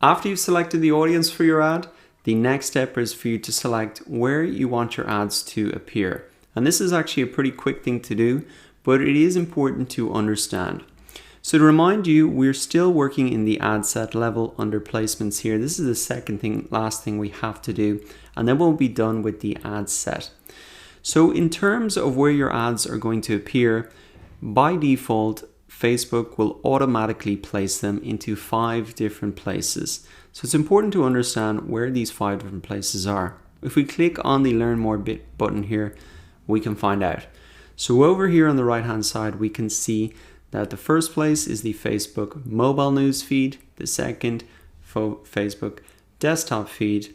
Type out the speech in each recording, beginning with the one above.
After you've selected the audience for your ad, the next step is for you to select where you want your ads to appear. And this is actually a pretty quick thing to do, but it is important to understand. So to remind you, we're still working in the ad set level under placements here. This is the last thing we have to do, and then we'll be done with the ad set. So in terms of where your ads are going to appear, by default, Facebook will automatically place them into 5 different places. So it's important to understand where these 5 different places are. If we click on the Learn More button here, we can find out. So over here on the right hand side, we can see that the first place is the Facebook mobile news feed, the second Facebook desktop feed,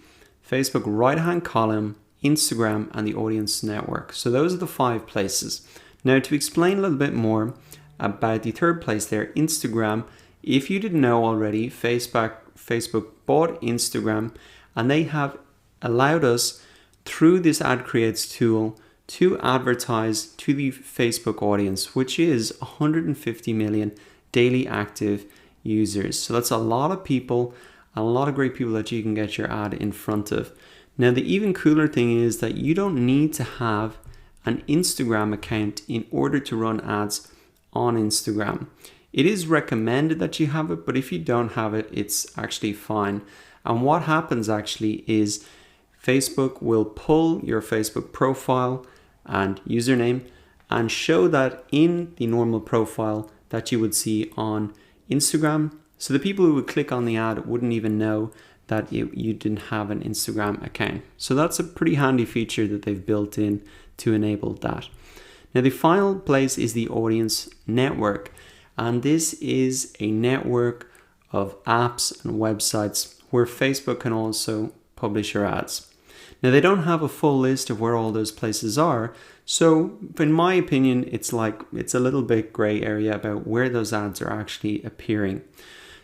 Facebook right hand column, Instagram, and the audience network. So those are the 5 places. Now to explain a little bit more about the third place there, Instagram, if you didn't know already, Facebook bought Instagram, and they have allowed us through this Ad Creates tool to advertise to the Facebook audience, which is 150 million daily active users. So that's a lot of people, a lot of great people that you can get your ad in front of. Now the even cooler thing is that you don't need to have an Instagram account in order to run ads on Instagram. It is recommended that you have it, but if you don't have it, it's actually fine. And what happens actually is Facebook will pull your Facebook profile and username and show that in the normal profile that you would see on Instagram. So the people who would click on the ad wouldn't even know that you didn't have an Instagram account. So that's a pretty handy feature that they've built in to enable that. Now the final place is the audience network, and this is a network of apps and websites where Facebook can also publish your ads. Now they don't have a full list of where all those places are, so in my opinion it's a little bit gray area about where those ads are actually appearing.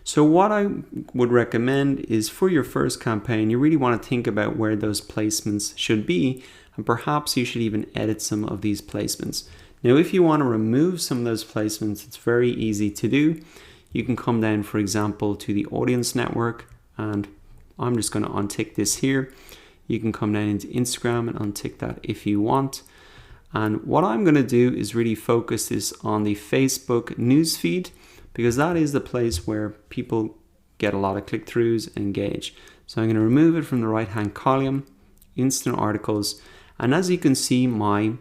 So what I would recommend is for your first campaign, you really want to think about where those placements should be, and perhaps you should even edit some of these placements. Now, if you want to remove some of those placements, it's very easy to do. You can come down, for example, to the audience network, and I'm just going to untick this here. You can come down into Instagram and untick that if you want. And what I'm going to do is really focus this on the Facebook newsfeed, because that is the place where people get a lot of click-throughs and engage. So I'm going to remove it from the right-hand column, instant articles. And as you can see, my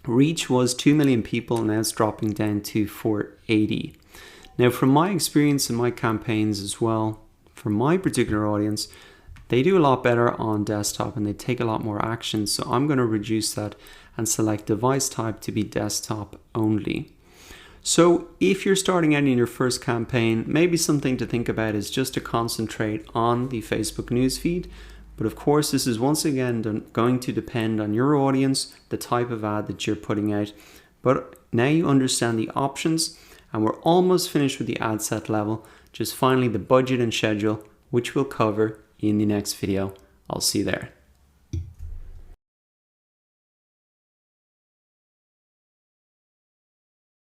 reach was 2 million people, and now it's dropping down to 480. Now, from my experience in my campaigns as well, for my particular audience, they do a lot better on desktop and they take a lot more action. So I'm going to reduce that and select device type to be desktop only. So if you're starting out in your first campaign, maybe something to think about is just to concentrate on the Facebook newsfeed. But of course, this is once again going to depend on your audience, the type of ad that you're putting out. But now you understand the options, and we're almost finished with the ad set level. Just finally the budget and schedule, which we'll cover in the next video. I'll see you there.